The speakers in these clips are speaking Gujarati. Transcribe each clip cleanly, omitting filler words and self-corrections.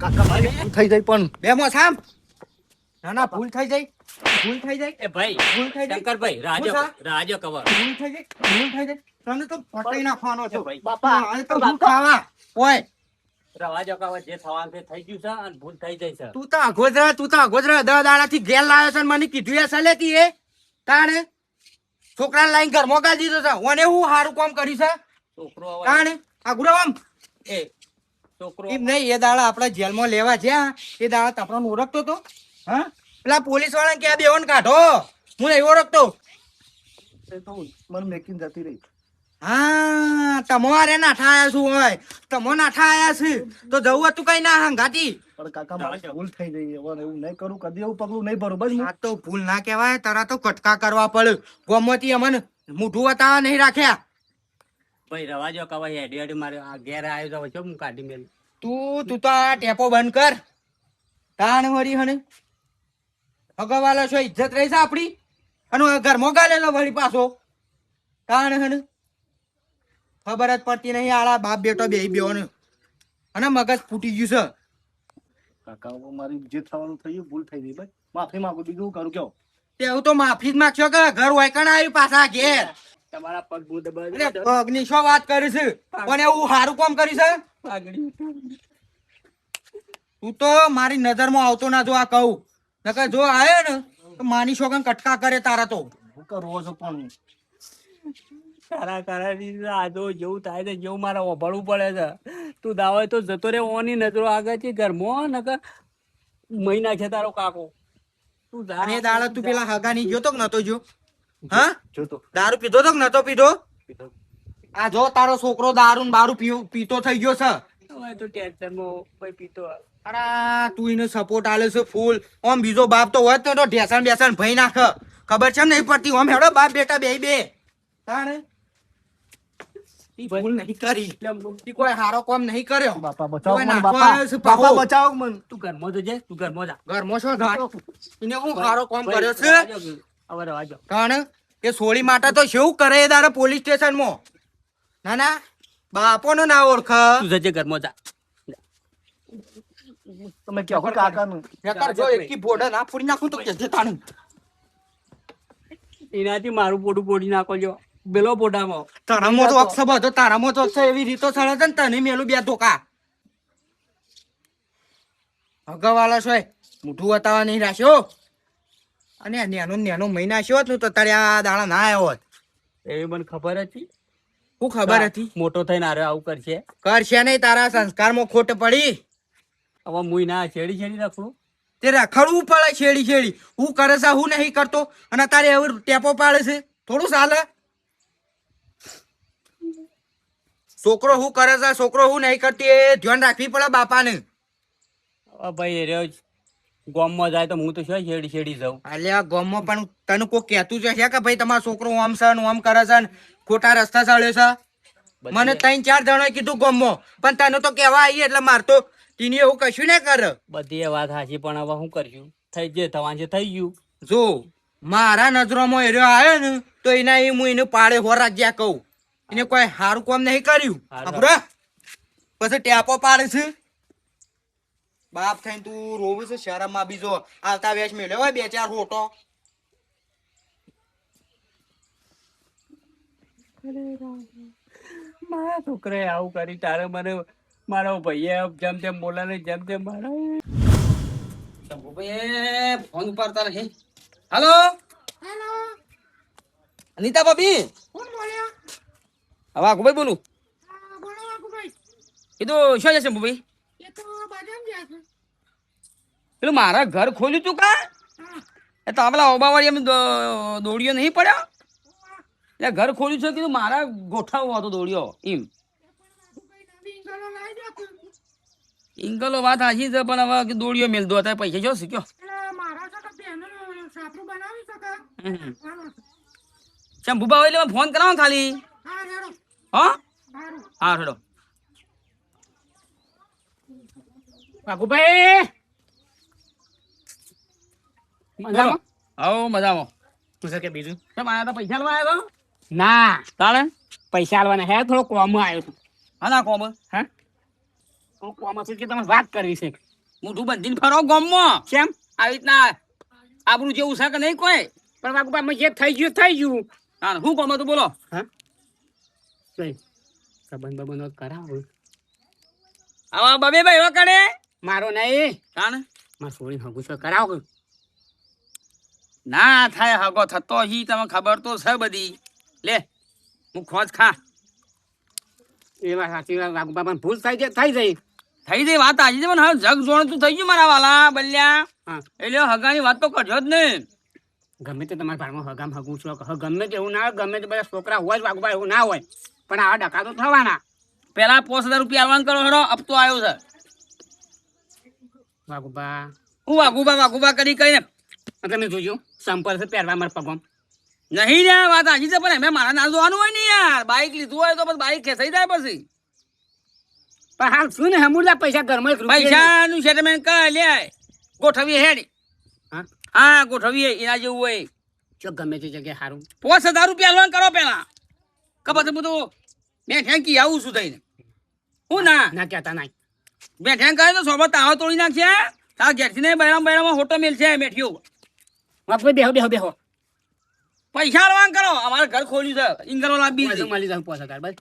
કાકા મારી ભૂલ થઈ જાય પણ બે મો સામ ના ના ભૂલ થઈ જાય એ ભાઈ ભૂલ થઈ જાય શંકરભાઈ રાજો કવર ભૂલ થઈ જાય તને તો પટાઈ નાખવાનો છો ભાઈ. બાપા આ તો ભૂલ ખાવા ઓય રાજો કવર જે થવાનું તે થઈ ગયું છે અને ભૂલ થઈ જાય છે. તું તો અગોદરા 10 દાડાથી ઘેર લાવ્યો છે ને મને કીધું એ સલેતી એ તાણે છોકરાને લાઈન ઘર મોકલી દીધો છે ઓને હું સારું કામ કર્યું છે છોકરો હવે તાણે આ ગુરામ એ છોકરો એમ નહીં એ દાડા આપણે જેલમાં લેવા જ્યાં એ દાડા આપણને ઓળખતો તો હા પેલા પોલીસ વાળાને ક્યાં બેવન કાઢો હું નહીં ઓળખતો મને મેકીને જતી રહી. હા તમારે નાઠા આયા છું હોય તમો નાઠા આયા છે તો જવું હતું કઈ ના હંગાતી પણ કાકા મારી ભૂલ થઈ ગઈ. હવે એવું નહીં કરું, કદી એવું પગલું નહીં ભરું. બસ આ તો ભૂલ ના કહેવાય તારા તો કટકા કરવા પડે ગોમતી અમને મૂઠું બતાવવા નહીં રાખ્યા ભાઈ રવાજો કવર હેડી મારે આ ઘેર આવ્યો તો હું કાઢી મેલ તું તો આ ટેપો બંધ કર તાણ વળી હને અગવાલો છો ઇજ્જત રહી છે આપડી અને ઘરમાં ગાલેલો વળી પાછો તાણ હને ખબર જ પડતી નહીં આળા બાપ બેટો બે બેઓને અને મગજ ફૂટી ગયું છે કાકા હવે મારી જે થવાનું થયું ભૂલ થઈ ગઈ. ભાઈ માફી માંગુ, બીજું કરું કેવો? તેવું તો માફી જ માંગશો કે ઘર વાયકણ આવ્યું પાછા ઘેર તમારા પગ હું અરે પગની શું વાત કરી છે પણ એવું સારું કામ કરી છે તું તો મારી નજરમાં આવતો ના જો આ કહું નકર જો આયો ને તો માની શોગન કટકા કરે તારા તો હું કરવો છો પણ તારા કારણે આજો જેવું થાય છે જેવું મારે ઓભળવું પડે છે. તું દાવે તો જતો રે ઓની નજરો આગળ છે ઘરમાં નકર મહિના છે તારો કાકો તું જા. અને દાડા તું પેલા હગાની જોતો કે નતો જો હા જોતો દારૂ પીધો તો કે નતો પીધો આ જો તારો છોકરો દારૂ ને બારૂ પીતો થઈ ગયો છે હવે તો ટેન્શનમાં કોઈ પીતો અરે તું એને સપોર્ટ આલે છે ફૂલ ઓમ બીજો બાપ તો હોત ને તો ઢેસણ બેસણ ભઈ નાખ ખબર છે નહીં પડતી ઓમ હેડો બાપ બેટા બે તાણે ઈ ભૂલ નહીં કરી ઈ કોઈ હારો કામ નહીં કર્યો બાપા બચાવો કોઈ મને. નાખવા બાપા આવ્યો છે બાપા પાહો. બચાવો મને. તું ઘરમાં તો જા તું ઘરમાં જા ઘરમાં શું થાય એને હું હારો કામ કર્યો છે હવે રવાજો તાણે એ સોળી માટે તો શું કરે એ દાડે પોલીસ સ્ટેશનમાં ના ના બાપોનો ના ઓળખ તું જજે ઘરમાં જા તમે કહો કાકાનું. નકર જો એકી બોડા ના ફોડી નાખું તો કેજે તાણે એનાથી મારું પોડું પોડી નાખો જો બેલો પોડામાં તારામાં તો અક્ષર બધો તારામાં તો અક્ષર એવી રીતો સળે છે ને તને મેલું બે ધોકા હગવાળો છે મોઢું બતાવવા નહીં રાખ્યો અને નેનો મહિના શો તું તો તારે આ દાડા ના આવ્યો હોત એવી મને ખબર હતી શું ખબર હતી મોટો થઈને આરે આવું કરશે કરશે નહીં તારા સંસ્કારમાં ખોટ પડી હવે મુઈ ના છેડી છેડી રાખું તે રખડવું પડે છેડી હું કરે છે હું નહીં કરતો અને તારે એવું ટેપો પાડે છે થોડું ચાલે છોકરો હું કરે છે છોકરો હું નહીં કરતી એ ધ્યાન રાખવી પડે બાપાને હવે ભાઈ એ રહ્યો ગામમાં જાય તો હું તો શું છેડી છેડી જાઉં અલ્યા ગામમાં પણ તને કોઈ કહેતું છે કે ભાઈ તમારો છોકરો આમ છે ને આમ કરે છે ને ખોટા રસ્તા ચાલ્યો છે મને 3-4 જણાએ કીધું ગામમાં પણ તને તો કહેવા આવી એટલે મારતો તીને એવું કશું ના કરે બધી એ વાત સાચી પણ હવે શું કરશું થઈ જે થવાનું છે થઈ ગયું જો મારા નજરોમાં એ રહ્યો આવ્યો ને તો એના એ હું એને પાડે હો રાજ્યા કહું એને કોઈ સારું કામ નહીં કર્યું અપરા પછી ટેપો પાડે છે બાપ થઈને તું રોવે છે શરમમાં બીજો આવતા વેચ મેળ્યો હોય 2-4 હોટો મારા છોકરાએ આવું કરી તારે મને મારો ભાઈએ જેમ તેમ બોલાને જેમ તેમ મારા ફોન ઉપાડતા નહીં હાલો અનિતા ભાભી હવે આકુભાઈ બોલું એ તો શું જશે ભાઈ પેલું મારા ઘર ખોલ્યું તું કા એ તો પેલા ઓબાવાળી એમ દોડ્યો નહીં પડ્યો એટલે ઘર ખોલ્યું છે કીધું મારા ગોઠાવો હતો દોડ્યો એમ ઇંગલો વાત હાચી છે પણ હવે દોડ્યો મેલ દો અત્યારે પૈસા જો શીખ્યો શંભુબા હોય એટલે ફોન કરાવો ખાલી હા હેડો કાકુભાઈ મજામાં આવો મજામાં તું છે કે બીજું કેમ આયા તા પૈસા લેવા આવ્યો ના તાણે પૈસા આલવાના હે થોડો કોમ આવ્યો છું હા ના કોમ હા થોડું કોમ હતું કે તમે વાત કરવી છે મોઢું બંધીને ફરો ગામમાં કેમ આવી રીતના આબરૂ જેવું છે કે નહીં કોઈ પણ વાઘુબા જે થઈ ગયું હા શું કહો તું બોલો સંબંધ બંધ કરાવો આવા બબે ભાઈ રોકડે મારો નહીં કાણ મારા છોડી હગું છે કરાવો ના થાય હગો થતો હી તમે ખબર તો છે બધી લે હું ખોજ ખા એ વાત સાચી વાત વાઘુબા પણ ભૂલ થઈ જાય થઈ જઈ વાત આજે છે પણ હવે જગ જોણતું થઈ ગયું મારા વાલા બલ્યા હા એટલે હગાની વાત તો કરજો જ નહીં ગમે તે તમારા ભારમાં હગામ હગું છો ગમે તે એવું ના હોય ગમે તે બધા છોકરા હોય જ વાઘુબા એવું ના હોય પણ આવા ડકા તો થવાના પેલા 5000 રૂપિયા આલવાન કરો હેડો હપ્તો આવ્યો છે વાઘુબા હું વાઘુબા કરી કઈને તમે જોજો સંપર્ક છે પહેરવા મારા પગમ નહીં રે વાત આજી છે પણ એમે મારા ના જોવાનું હોય ને યાર બાઈક લીધું હોય તો પછી બાઈક ખેંચાઈ જાય પછી પણ હાલ શું ને હમુરલા પૈસા ઘરમાં એક રૂપિયો પૈસા નું સેટલમેન્ટ કર લે ગોઠવીએ હેડ હા હા ગોઠવીએ એના જેવું હોય જો ગમે તે જગ્યાએ સારું 5000 રૂપિયા આલવાન કરો પેલા કપાસ બધું મેં ઠેંકી આવું છું થઈને હું ના ના કહેતા નહીં મેં ઠેંક કરે તો સોબત તાવા તોડી નાખશે તારા ઘેરથી નહીં બૈરામાં હોટો મેલ છે મેઠીઓ વાઘુબા બેહો પૈસા આલવાન કરો અમારે ઘર ખોલ્યું છે ઇંગરો લાવી પૈસા મળી જાય 5000 બસ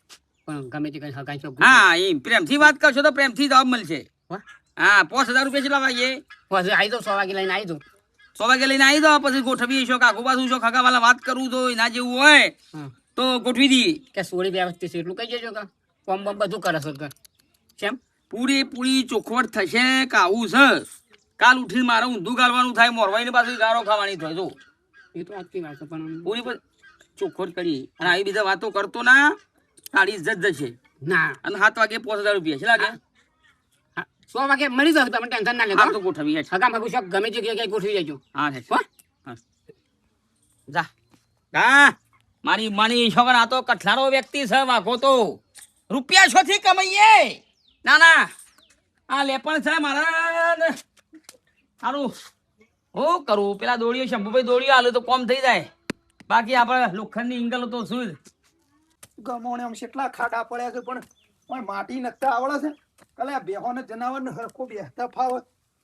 પણ ગમે તે કઈ હગાઈ છો હા એમ પ્રેમથી વાત કરશો તો પ્રેમથી જવાબ મળશે વાહ હા 5000 રૂપિયા કેટલા વાગે પછી આવી દો 100 વાગે લઈને આવી દો 100 વાગે લઈને આવી દો પછી ગોઠવી છો કાકુ બાજુ છો ખગા વાલા વાત કરું તો એના જેવું હોય હા તો ગોઠવી દઈએ કે સોળી વ્યવસ્થિત છે એટલું કહી દેજો કે કોમ બમ બધું કરે છે કે કેમ પૂરેપૂરી ચોખવટ થશે કે આવું છે કાલ ઉઠીને મારે ઊંધું ગાળવાનું થાય મોરવાઈને પાછી ગારો ખાવાની થાય જો એ તો આજની વાત છે પણ પૂરી પર ચોખવટ કરી અને આવી બીજા વાતો કરતો ના તારી ઇજ્જત જશે ના અને 7 વાગે 5000 રૂપિયા છે લાગે 100 વાગે મળી જાય તમે ટેન્શન ના આ લેતો તો ગોઠવી હેઠ. હગા મગું શોખ ગમે તે જગ્યાએ ગોઠવી દેજો હા હેઠ. હો હા. જા હા મારી છોકરા આ તો કઠલારો વ્યક્તિ છે વાઘો તો રૂપિયા છોથી કમાઈએ ના આ લેપણ છે મારા સારું હું કરું પેલા દોડીઓ શંભુભાઈ દોડીઓ આલું તો કોમ થઈ જાય બાકી આપણે લોખંડની ઇંગલો તો શું જ. ગમોને આમ કેટલા ખાડા પડ્યા છે પણ માટી નખતા આવડે છે કલે આ બેહોને જનાવરને હરખો બેહતા ફાવે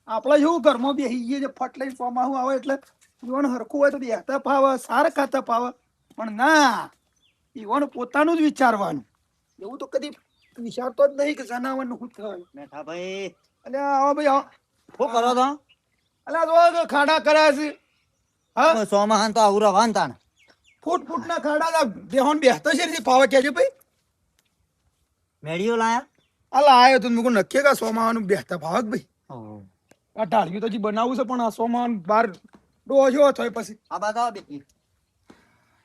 આપણે શું ઘરમાં બેહીએ જે ફટ લઈને ચોમાહું આવે એટલે ઈવન હરખું હોય તો બેહતા ફાવે સાર ખાતા ફાવે પણ ના ઈવન પોતાનું જ વિચારવાનું એવું તો કદી વિચારતો જ નહીં કે જનાવરનું શું થાય મેઠા ભાઈ અલ્યા આવો ભાઈ આવો. શું કરો તો અલ્યા જો ખાડા કર્યા છે હા સોમાહાન તો આવું રવાન તાણ ફૂટના ખાડા બેહોન બેહતા છે રીતે ફાવે કેજો ભાઈ મેળીઓ લાયા અલા આયો તો મુકો નક્કી કા સોમાવાનું બેહતા ફાવે ભાઈ ઓહો. આ ઢાળિયું તો હજી બનાવવું છે પણ આ સોમાન બાર ડોજો થાય પછી આ બાદ આવો બેટી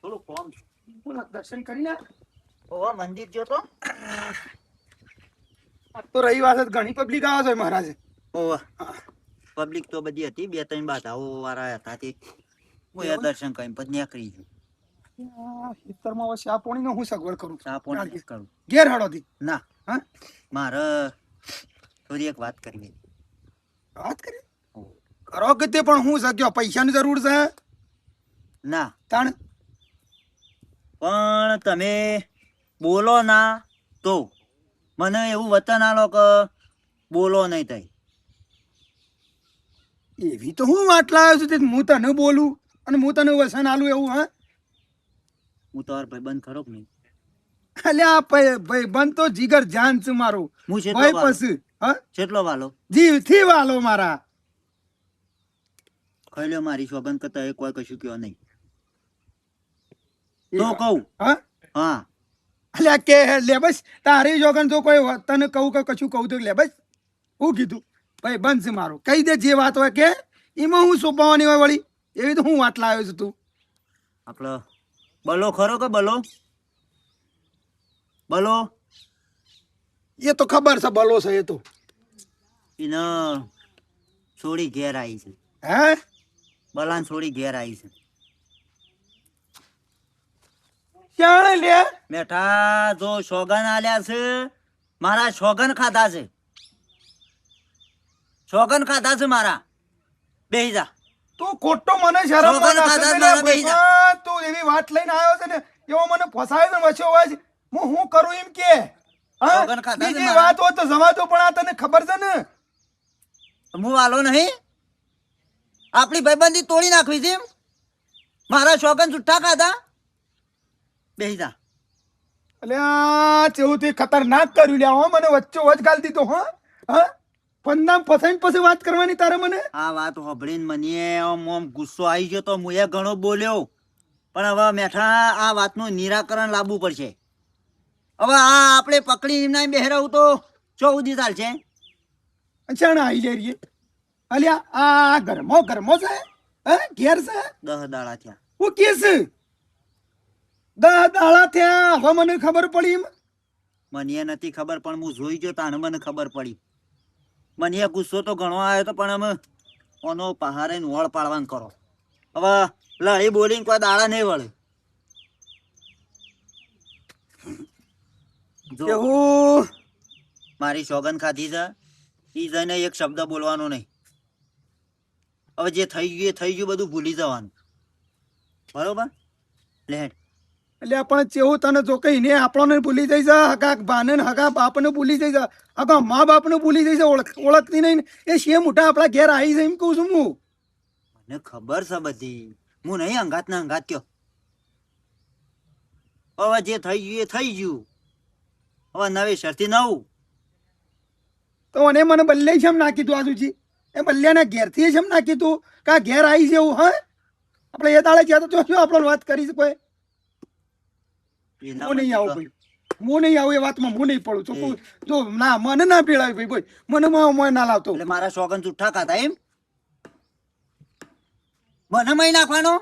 થોડું કોમ છે. હું દર્શન કરીને ઓહો મંદિર જો તો આ તો રહી વાત જ ઘણી પબ્લિક આવે છે મહારાજ ઓહો પબ્લિક તો બધી હતી 2-3 બાધાઓ વાળા હતા તે હું એ દર્શન કરીને પછી નીકળી ગયો ખેતરમાં હવે શા પોણીનો હું સગવડ કરું ચા પાણી કરું ઘેર હળોથી ના હા મારે થોડી એક વાત કરવી હતી. વાત કરી કરો કે તે પણ હું શક્યો પૈસાની જરૂર છે ના તાણ પણ તમે બોલો ના તો મને એવું વચન આલો કે બોલો નહીં થઈ એવી તો હું વાત લાવ્યો છું તે હું તને બોલું અને હું તને વસન આલું એવું હા હું તમારો ભાઈબંધ ખરો કે નહીં અલ્યા ભાઈ બન તો જીગર જાન છે મારું હું છે ભાઈ પછી હા કેટલો વાલો જીવથી વાલો મારા ખૈલ્યો મારી સોગન કરતા એક વાર કશું કયો નહીં તો કહું હા હા અલ્યા કે લે બસ તારી જોગન તો કોઈ તને કહું કે કશું કહું તો લે બસ હું કીધું ભાઈ બંધ છે મારું કહી દે જે વાત હોય કે એમાં હું સોંપવાની હોય વળી એવી તો હું વાત લાવ્યો છું તું આપણો બલો ખરો કે બલો બલો એ તો ખબર છે બલો છે એ તો એને છોડી ઘેર આવી છે હે બલાન છોડી ઘેર આવી છે ક્યાં લે બેઠા જો સોગન આલ્યા છે મારા સોગન ખાધા છે સોગન ખાધા છે મારા બેહી જા તું ખોટો મને શરમ સોગન ખાધા છે મારા બેહી જા હા, તું એવી વાત લઈને આવ્યો છે ને એવો મને ફસાયો ને વચ્ચે અવાજ હું કરું એમ કે હા? સોગન ખાધા છે બીજી મારા. વાત હોય તો જવા દો પણ આ તને ખબર છે ને હું વાલો નહીં આપણી ભાઈબંધી તોડી નાખવી છે એમ? મારા શોગન જુઠ્ઠા ખાધા બેસી જા. અલ્યા ચેવું તે ખતરનાક કર્યું લ્યા હો મને વચ્ચે વચ ગાલ દીધો હા હા પંદામ ફસાઈને પછી વાત કરવાની તારે મને આ વાત સાંભળીને મને આમ ગુસ્સો આવી ગયો તો હું એ ઘણો બોલ્યો પણ હવે મેઠા આ વાતનું નિરાકરણ લાવવું પડશે. હવે આ આપણે પકડી એમના બેહરાવું તો ચો સુધી ચાલશે? અચાણ આવી જાય રહીએ અલ્યા આ ઘરમો છે હે ઘેર છે 10 દાડા થયા. હું કે છે 10 દાડા થયા હવે મને ખબર પડી એમ મને નથી ખબર પણ હું જોઈ ગયો તાને મને ખબર પડી. મને ગુસ્સો તો ઘણો આવ્યો તો પણ અમે ઓનો પહારે વળ પાડવાનું કરો. હવે લડી બોલીને કોઈ દાડા નહીં વળે. જો કેવું મારી સોગન ખાધી છે ઈ જઈને એક શબ્દ બોલવાનો નહીં. હવે જે થઈ ગયું એ થઈ ગયું, બધું ભૂલી જવાનું. બરોબર લે હેડ. એટલે પણ ચેવું તને જો કઈ ને આપણને ભૂલી જાય છે હગા ભાને ને હગા બાપને ભૂલી જાય છે હગા મા બાપને ભૂલી જાય છે ઓળખતી નહીં ને. એ છે મોટા આપણા ઘેર આવી જાય એમ કહું છું હું. મને ખબર છે બધી, હું નહીં અંગાત ના અંગાત કયો. હવે જે થઈ ગયું એ થઈ ગયું. હવે નવેસરથી નવું. તો મને બલ્લે શેમ નાખી તું આજુજી એ બલ્યાના ઘેરથી શેમ નાખી તું કા ઘેર આવી જવું હા આપણે એ દાડે જ્યાં તો શું આપણે વાત કરી કોઈ એના હું નહીં પછી આવું ભાઈ હું નહીં આવું એ વાતમાં હું નહીં પડું ચોખ્ખું જો ના મને ના પીડાય ભાઈ ભાઈ મને ના લાવતો એટલે મારા સોગન જુઠ્ઠા ખાતા એમ? મને મય નાખવાનો?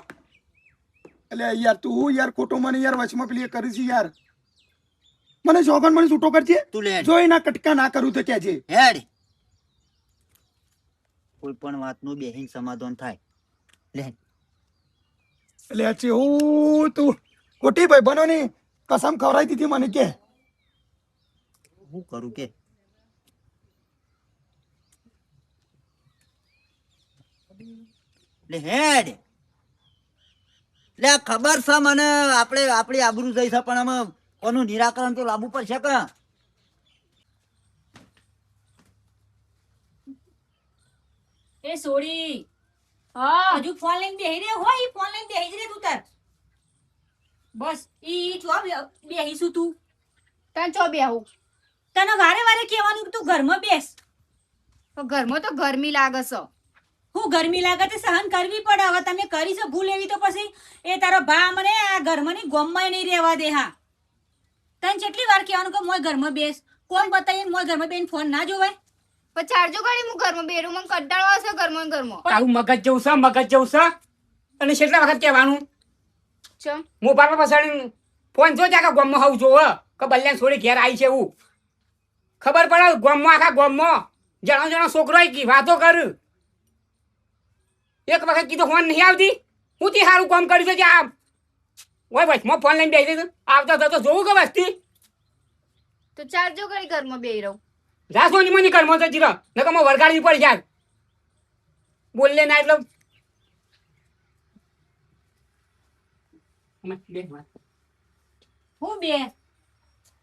એટલે યાર તું યાર ખોટો મને યાર વચમાં પેલી એ કરી છે યાર મને શોખન મને છૂટો કરજે તું લે હેડ. જો એના કટકા ના કરું તો ક્યાં છે હેડ. કોઈ પણ વાતનું બેહીન સમાધાન થાય. લે હેડ. એટલે છે હું તું ખોટી ભાઈ બનો ની કસમ ખવડાવી દીધી મને કે હું કરું કે લે હેડ. લે આ ખબર છે મને આપણે આપણી આબરૂ જઈ છે પણ અમે કોનું નિરાકરણ તો લાવવું પડશે કે એ સોડી હા હજુ ફોન લઈને બેહી રે હોય ઈ ફોન લઈને બેહી જ રે તું તાર બસ ઈ જો બેહીશું તું તને ચો બેહું તને વારે વારે કહેવાનું કે તું ઘરમાં બેસ તો ઘરમાં તો ગરમી લાગે છે હું ગરમી લાગે તે સહન કરવી પડે હવે તમે કરી છે ભૂલ એવી તો પછી એ તારો ભા મને આ ઘરમાં ની ગોમમાં નહીં રહેવા દે હા તને કેટલી વાર કહેવાનું કે મોય ઘરમાં બેસ કોણ બતાવીને મોય ઘરમાં બેન ફોન ના જોવાય પણ ચારજો ગાડી હું ઘરમાં બેરું મને કંટાળો આવશે ઘરમાં ને ઘરમાં તારું મગજ જેવું છે અને કેટલા વખત કહેવાનું ચમ મોબાઈલ પર પસાડીને ફોન જો જાકા ગોમમાં હોવું જોવે કે બલ્યાને છોડી ઘેર આવી છે એવું ખબર પડે ગોમમાં આખા ગોમમાં જણો છોકરો કી વાતો કર એક વખત કીધું ફોન નહીં આવતી હું તે સારું કામ કર્યું છે કે આ ઓય વચમાં ફોન લઈને બેસી છે આવતા થતો જોવું કે વસ્તી તો ચારજો ગાડી ઘરમાં બેહી રહું જા સોની મની કર મોતો જીરો નકર વરગાડી પડી જાય બોલલે ના એટલે હું બે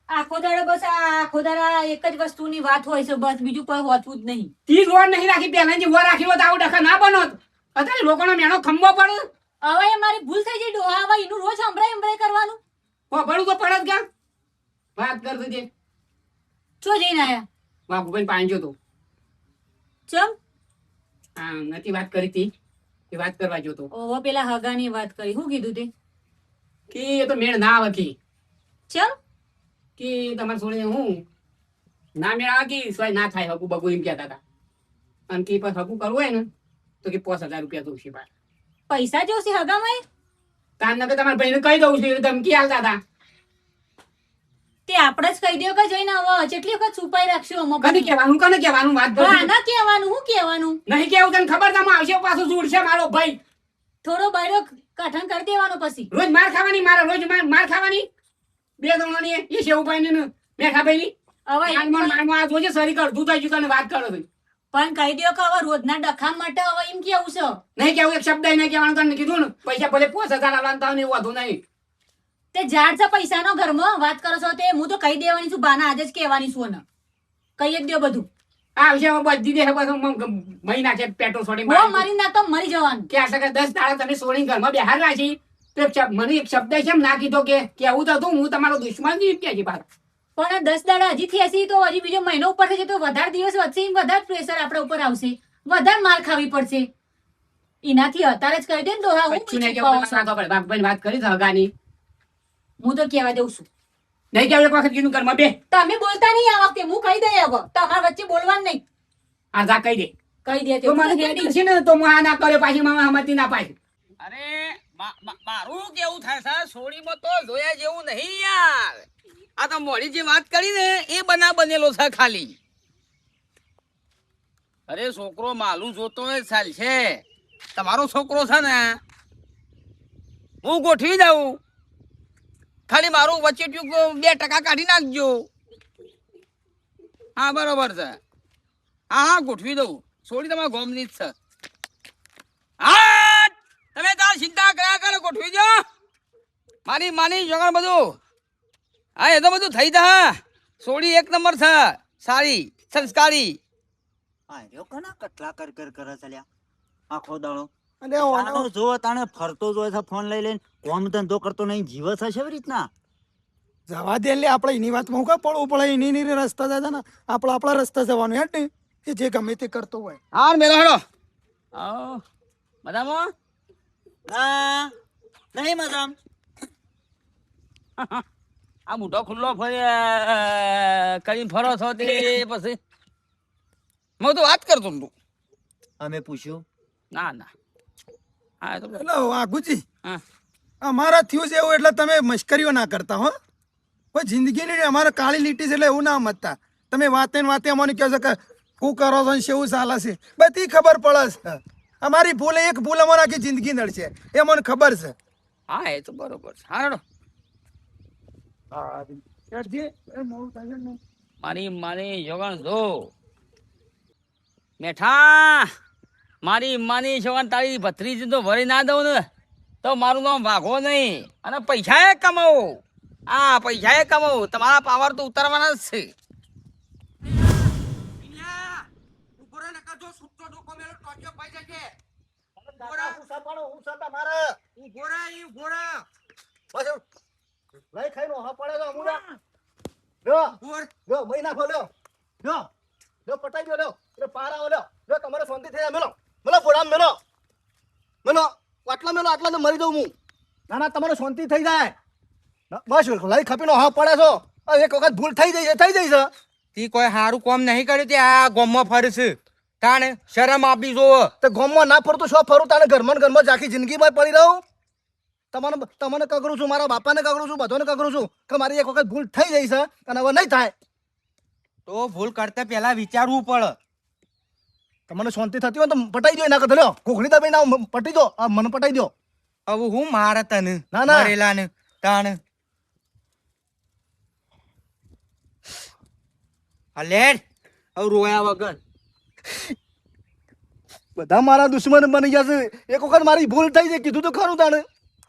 આખો દાડો બસ આખો દાડા એક જ વસ્તુની વાત હોય છે બસ બીજું કોઈ હોતું જ નહીં 30 વોર નહીં રાખી પહેલા જે વોર રાખી હોત આવું ડખા ના બનો અત્યારે લોકોનો મેણો ખંભો પડે હવે એ મારી ભૂલ થઈ જઈ ડોહા હવે એનું રોજ સંભળાય કરવાનું ભણું તો પડે જ ક્યાં વાત કરતો જે ચો જઈને આયા બાપુભાઈ પાણી જોતો ચમ હા નથી વાત કરી હતી એ વાત કરવા જોતો ઓહો પેલા હગાની વાત કરી શું કીધું તે કે એ તો મેળ ના આવે કી ચમ કે તમારે છોડીને હું ના મેળ આવે કે સોય ના થાય હકુ બગુ એમ કહેતા હતા અને કે પછી હકુ કરવું હોય ને તો કે 5000 રૂપિયા દઉં છે પાછા પૈસા જોશે હગામાં તાર નકર તમારા ભાઈને કહી દઉં છું ધમકી આલતા હતા તે આપણે જ કહી દો કે જઈને હવે જેટલી વખત છુપાઈ રાખશું અમો કને કહેવાનું વાત કરું ના કહેવાનું હું કહેવાનું નહીં કેવું તને ખબર તમે આવશે પાછું જોડશે મારો ભાઈ થોડો બાયડો કાઠણ કરી દેવાનો પછી રોજ માર ખાવાની મારે રોજ માર ખાવાની બે દોણોની એ શેવભાઈ ને મેઘાભાઈ હવે ની આ જોજે સરી કર તું તો તને વાત કરો છું પણ કહી દો કે હવે રોજના ડખા માટે હવે એમ કેવું છે નહીં કેવું એક શબ્દ નહીં કહેવાનું તને કીધું ને પૈસા ભલે 5000 આવવાના ને એવું હતું નહીં તે ઝાડ છે પૈસાનો ઘરમાં વાત કરો છો તે હું તો કહી દેવાની છું બાના આજે જ કહેવાની છું ને કહી જ દો બધું આવશે હવે બધી દે બધું મહી નાખે પેટ્રોલ છોડી હો મારી ના તો મરી જવાનું. કે આ સગા 10 દાડા તમે છોડીને ઘરમાં બેહાર રાખી તો મને એક શબ્દ કેમ ના કીધો કે કેવું તો હતું હું તમારો દુશ્મન નહીં કે છે બાર. પણ 10 દાડા હજી થયા છે તો હજી બીજો મહિનો ઉપર થશે તો વધારે દિવસ વધશે એમ વધારે પ્રેશર આપણા ઉપર આવશે, વધારે માર ખાવી પડશે. એનાથી અત્યારે જ કહી દે ને તો હા હું પછી ને કે છુપાવો છો. બાપભાઈ વાત કરી હગાની હું તો કહેવા દઉં છું. નહીં કે એક વખત કીધું ઘરમાં બે તમે બોલતા નહીં આ વખતે, હું કહી દઈ હવે તમારા વચ્ચે બોલવાનું નહીં. આ જા કહી દે કહી દે તો મને તે. રેડી છે ને તો હું આ ના કર્યો પાછી મામા હમતી ના પાછી. અરે મારું કેવું થાય છે સોડીમાં તો જોયા જેવું નહીં યાર. આ તો મોડી જે વાત કરી ને એ બનેલો છે ખાલી. અરે છોકરો માલું જોતો હોય ચાલ છે. તમારો છોકરો છે ને હું ગોઠવી દઉં, ખાલી મારું વચ્ચે 2% કાઢી નાખજો. હા બરોબર છે. હા ગોઠવી દઉં. સોડી તમારા ગોમની જ છે. હા તમે તાર ચિંતા કર્યા કરો, ગોઠવી દો. માની જગણ બધું. હા એ તો બધું થઈ જા. સોડી 1 નંબર છે, સારી સંસ્કારી. આ રહ્યો કના કટલા કર કરે ચાલ્યા આખો દાડો. અને ઓનો તાણો જો તાણે ફરતો જોય છે ફોન લઈ લઈને, કોમ ધંધો કરતો નહીં, જીવ છે એવી રીતના. જવા દે એટલે આપણે એની વાતમાં હું કાં પડવું પડે, એની રસ્તા જાય ને આપણે આપણા રસ્તા જવાનું હેડ ને, એ જે ગમે તે કરતો હોય. હા મેલો હેડો. આવો બધામાં ના નહીં મજામ. આ મોટો ખુલ્લો કરીને ફરો છો તે પછી હું તો વાત કરતો તું. અમે પૂછ્યું ના ના હા એ તો એટલે વાઘુજી હા અમારા થયું છે એવું એટલે તમે મશ્કરીઓ ના કરતા હો. કોઈ જિંદગીની અમારે કાળી લીટી છે એટલે એવું ના સમજતા. તમે વાતે ને વાતે અમને કહો છો કે શું કરો છો ને શેવું ચાલે છે, બધી ખબર પડે છે. અમારી ભૂલ એક ભૂલ અમારે આખી જિંદગી નડશે એ મને ખબર છે. હા એ તો બરોબર છે. હા હેડો. મારી જોગણ જો મેઠા મારી જોગણ તારી ભત્રીજી તો ભરી ના દઉં ને તો મારું નામ વાઘો નહીં અને પૈસા એ કમાવો. હા પૈસા એ કમાવો. તમારા પાવર તો ઉતારવાના જ છે. મરી દઉં હું. ના ના તમારે શાંતિ થઈ જાય. બસ લઈ ખપીનો હા પડે છો. એક વખત ભૂલ થઈ જાય છે. તી કોઈ સારું કામ નહીં કર્યું તે આ ગોમમાં ફરશે. તાણે શરમ આપી જોવો. તો ગામમાં ના ફરતું શું ફરું? તાને ઘરમાં ને ઘરમાં જ આખી જિંદગીમાં પડી રહું. તમને કગરું છું, મારા બાપાને કગરું છું, બધાને કગરું છું કે મારી એક વખત ભૂલ થઈ જાય છે અને હવે નહીં થાય. તો ભૂલ કરતા પહેલા વિચારવું પડે. તમને શાંતિ થતી હોય તો પટાઈ દો. એના કરતા લ્યો કોકડી દબાઈ ના પટી દો. આ મને પટાઈ દો. હવે હું મારે તને ના, ના. મરેલા ને તાણે લેડ હવે રોયા વગર. બધા મારા દુશ્મન બની ગયા છે. એક વખત મારી ભૂલ થઈ જાય કીધું તો ખરું તાણે.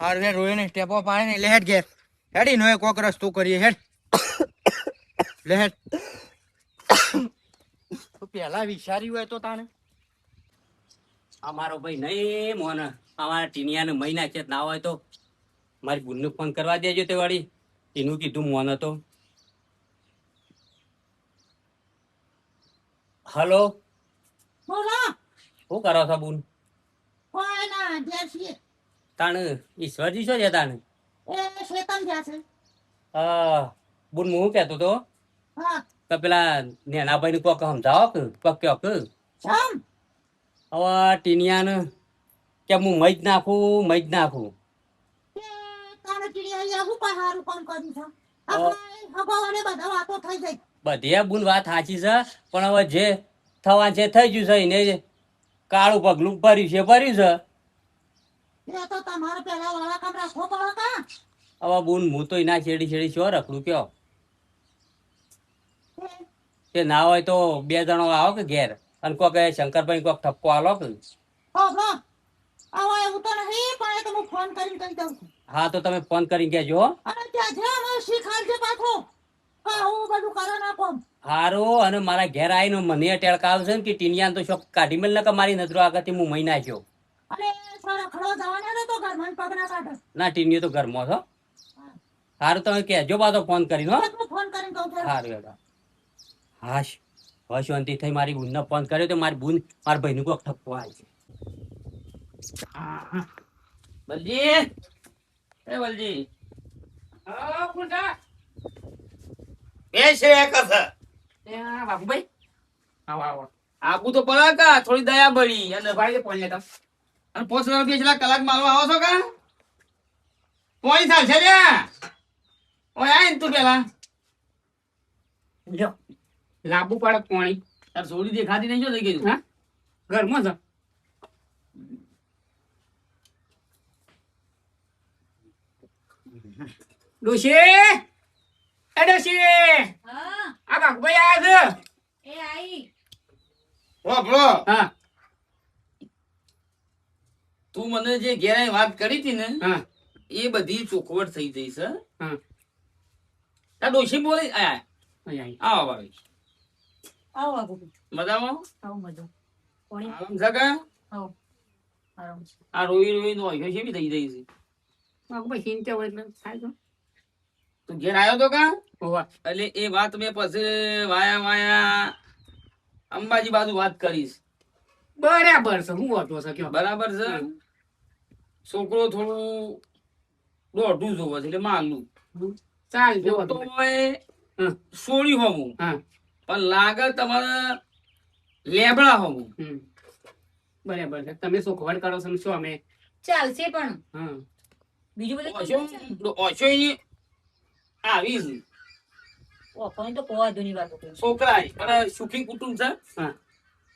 હારું હેડ રોઈને સ્ટેપો પાડે ને લેહેડ ઘેર હેડી નો કોક રસ્તો કરીએ હેડ લેહેડ. તો પહેલા વિચાર્યું હોય તો તાણે અમારો ભાઈ નહીં મોન અમારા ટીનિયાને મહિના છે ના હોય તો મારી બુનને ફોન કરવા દેજો તે વાળી એનું કીધું મોન હતો. હલો બોલો. શું કરો છો બુન? કોઈ ના ઘેર છીએ. તાણ ઈશ્વરજી શું છે તાણ? એ શેતાન જ્યાં છે. બુન હું કહેતો તો હા કે પેલા નેનાભાઈ ને કોક સમજાવો કે કોક કયો કે ચમ હવે ટીનિયાને કે હું મજ નાખું. તે તારે ચીડિયા હું કોઈ સારું કામ કર્યું છે? આપણે હગાવાને બધા વાતો થઈ જાય. બધે બુન વાત સાચી છે પણ હવે જે થવા છે થઈ ગયું છે. એને કાળું પગલું ભર્યું છે. એ તો તમારે પેલા વાળા કામ રાખવો પડે કા. હવે બુન હું તો એના છેડી શું રખડું કયો તે ના હોય તો 2 જણો આવો કે ઘેર અને કોક શંકરભાઈ કોક ઠપકો આલો કે. હવે એવું તો નહીં પણ એ તો હું ફોન કરીને કહી દઉં છું. હા તો તમે ફોન કરીને કહેજો હો. અને ત્યાં છે અમે શીખાડજે પાછો. આવું બધું કરો ના કોમ. હારો અને મારા ઘેર આવીને મને ટેળકાવશે ને કે ટીનિયાને તો શોખ કાઢી મેલ ને કે મારી નજરો આગળથી હું મહી નાખ્યો. અરે સારા ખડો જવાના ને તો ઘરમાં પગ ના કાઢો. ના ટીનિયો તો ઘરમાં છો. હારું તમે કહેજો પાછો ફોન કરીને હો. હું ફોન કરીને કહું છું. હારું હેડો. હાશ હવે શાંતિ થઈ મારી બુનને ફોન કર્યો તો મારી બુન મારા ભાઈનું કોક ઠપકો આવે છે. બલજી એ બલજી બેસ રે કસ બાબુભાઈ આવો આવો. આબુ તો પડે કા થોડી દયા બળી અને ભાઈ ફોન લેતા અને 5 રૂપિયા કલાક મારવા આવો છો કા કોઈ ચાલશે લે ઓય આય ને તું પેલા લ્યો લાંબુ પડે પાણી. તાર સોડી દેખાતી નહીં જો થઈ ગયું હા ઘરમાં છે. ડોશી એ ડોશી હા આ બાબુભાઈ આવ્યા છે. એ આઈ. ઓ બ્રો હા તું મને જે ઘેરાઈ વાત કરી હતી ને હા એ બધી ચોખવટ થઈ જઈ છે. હા આ ડોશી બોલી આયા અહીં આવો ભાઈ આવો આગુ. મજામાં આવો મજો. કોણી આરામ છે કા આવો. આરામ છે. આ રોઈ રોઈ નો હોય છે બી થઈ જઈ છે. બાબુભાઈ ચિંતા હોય એટલે થાય તો. તું ઘેર આવ્યો તો કા હોવા. એટલે એ વાત મેં પછી વાયા અંબાજી બાજુ વાત કરીશ. બરાબર છે હું વાંધો છે કયો. બરાબર છે છોકરો થોડું દોઢું જોવે છે એટલે માગલું ચાલ જો તો હમ. સોળી હોવું હા પણ લાગે તમારે લેબડા હોવું. હમ. બરાબર છે તમે શું ખબર કરો છો ને શું અમે. ચાલશે પણ હા બીજું બધું ઓછો ઓછો એની આવીશ ઓપણ તો કોવા દુની વાત કરી. છોકરા અને સુખી કુટુંબ છે હા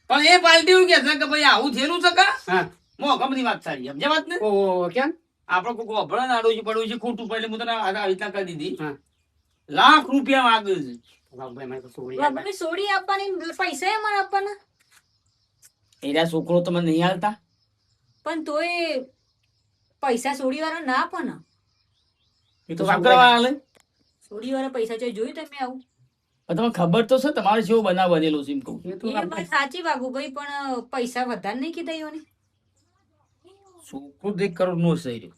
પણ એ પાર્ટી એવું કે છે કે ભાઈ આવું થયેલું છે કા હા મોઘમ ની વાત સારી સમજે વાત ને ઓ કેમ. આપડે કોઈ અભરણ આડોશી પડોશી ખોટું પડે હું તને આવી રીતના કરી દીધી હા લાખ રૂપિયા માગે છે. બાબુભાઈ મારે તો સોળી બાબુને સોડી આપવાની પૈસા એ મને આપવાના. એના છોકરો તમે નહીં હાલતા પણ તોય પૈસા સોડી વાળા ના આપો ને. એ તો તો છોકરા હાલે સોડી વાળા પૈસા છે જોયું તમે આવું. પણ તમને ખબર તો છે તમારે જેવો બનાવ બનેલો છે એમ કહું. એ તો એ વાત સાચી બાબુભાઈ પણ પૈસા વધારે નહીં કીધા ઈઓને. છોકરો 1 કરોડ નો છે એ.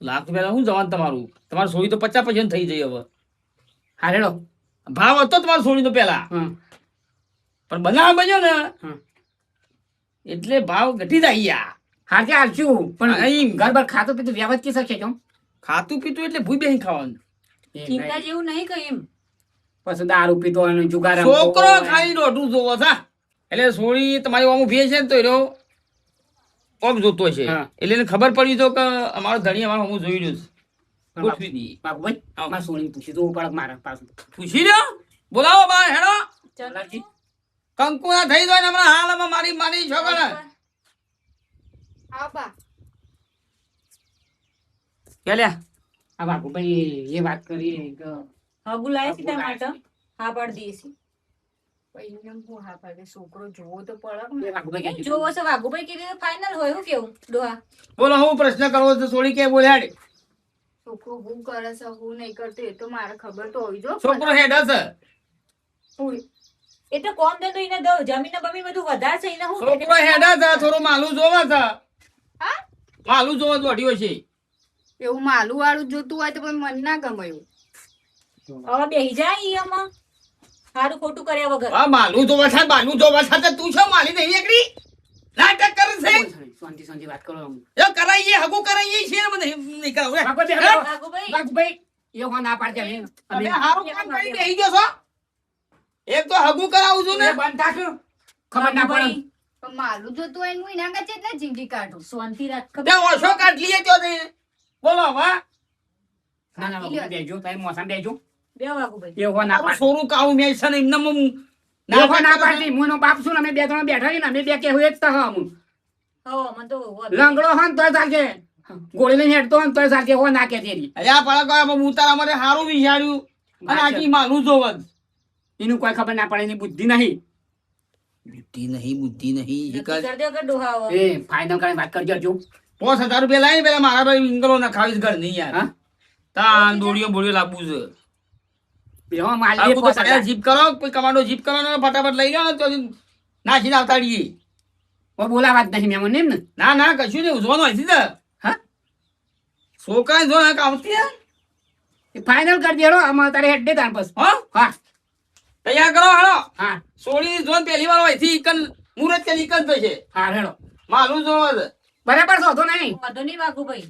લાખ રૂપિયા શું જવાનું તમારું તમારું સોળી તો 50% થઈ જાય હવે. હારેડો. ભાવ હતો તમારો સોળી તો પેલા હા પણ બનાવ બન્યો ને હા એટલે ભાવ ઘટી જાય યાર. હાજે આવશું પણ અહીં ઘર બાર ખાતો પીતું વ્યવહાર કી શકે કેમ. ખાતું પીતું એટલે ભૂઈ બેસી ખાવાનું. ચિંતા જેવું નહીં કઈ એમ. પછી દારૂ પીતો અને જુગાર રમતો છોકરો હોય. ખાલી દોઢું જોવો છે એટલે સોળી તમારી આમ ભે છે ને તો એનો ઓમ જોતો છે હા. એટલે એને ખબર પડી તો કે અમારો ધણી અમારો હું જોઈ રહ્યું છે પણ ગોઠવી દઈએ. બાબુભાઈ આવો. મારે સોળી પૂછી તો પડક મારે પાછું. પૂછી લ્યો બોલાવો બા હેડો લાલજી. કંકુ ના થઈ જાય ને હમણાં હાલમાં મારી છોકરા હા બા. કે લ્યા આ બાબુભાઈ એ વાત કરી કે હા બોલાય છે ત્યાં માટે હા પાડી દઈએ છીએ. પૈને હું હા પાડે છોકરો જોવો તો પડે એ બાબુભાઈ કહેજો. જો વસે વાઘુભાઈ કીધું ફાઇનલ હોય હું કેવું ડોહા. બોલો હું પ્રશ્ન કરવો છે સોળી કે બોલે હેડ છોકરો હું કરે છે હું નહીં કરતો એ તો મારે ખબર તો હોવી જો છોકરો હેડ હશે એ તો કોમ ધંધો એને દો જમીન ને બમીન બધું વધારે છે એને હું છોકરો હેડ હશે થોડું માલું જોવા છે હા માલું જોવા દોડ્યો છે એવું માલું વાળું જોતું હોય તો પણ મન ના ગમે એવું. હવે બેહી જાય ઈ આમાં સારું ખોટું કર્યા વગર. આ માલું જોવા છે બાલું જોવા છે તું છો માલી નહીં નીકળી નાટક કરે છે શાંતિ શાંતિ વાત કરો આમ. એ કરાઈએ હગું કરાઈએ છે ને મને નહીં કરાવ બાબુભાઈ બેહો. વાઘુભાઈ બાબુભાઈ એ હો ના પાડજે હવે. તમે હારું કામ કરી બેહી ગયો છો એક તો હગું કરાવું છું ને એ બંધ થાક. ખબર ના પડે. વાઘુભાઈ, પણ માલું જોતું હોય ને હું એના કરતા એટલે જિંદગી કાઢું. શાંતિ રાખ તે ઓછો કાઢ લીએ તો તે બોલો વાહ ના ના બાબુભાઈ બેહજો તમે મોસામાં બેહજો. બે વાઘુભાઈ એ હો ના તારું પાડ. સોરું કાવું મેં છે ને એમને હું એ હો ના પાડતી. મુંનો બાપ છું ને અમે બે ત્રણ બેઠા છીએ ને અમે બે કેવું એક તો હા હું. હો મને તો લંગડો હન તોય ચાલશે. ગોળી લઈને હેડતો હન તોય ચાલશે. હો ના કે તેરી. અલ્યા પાડા હું તારા માટે હારું વિચાર્યું અને આખી માલું જોવત એનું કોઈ ખબર ના પડે એની બુદ્ધિ નહીં. બુદ્ધિ નહીં નક્કી કરી દો કે ડોહા હવે. એ ફાયદો કરીને વાત કરજો જો. 5000 રૂપિયા લાવી પેલા મારા ભાઈ ઇંગલો ના ખાવીશ ઘર નહીં યાર હા તા દોડીઓ બોડીઓ લાવવું છે બેહો આ માલી બધું ફટાફટ જીપ કરો કોઈ કમાન્ડો જીપ કરો ને ફટાફટ લઈ લો ને તો નાખીને આવતા રહીએ. બોલાવા જ નહીં મેમન એમ ને ના ના કશું નહીં ઉજવાનું હોય છે હા છોકરા જો આવતી ફાઇનલ કરી દેડો આમાં તારે હેડ દે તાર બસ હો હા તૈયાર કરો હાલો હા સોળી જોન પહેલી વાર હોય થી ઈકન મુરત કે ઈકન થશે હા હેડો મારું જોવા છે. બરાબર શોધો નહીં વાંધો નહીં વાઘુભાઈ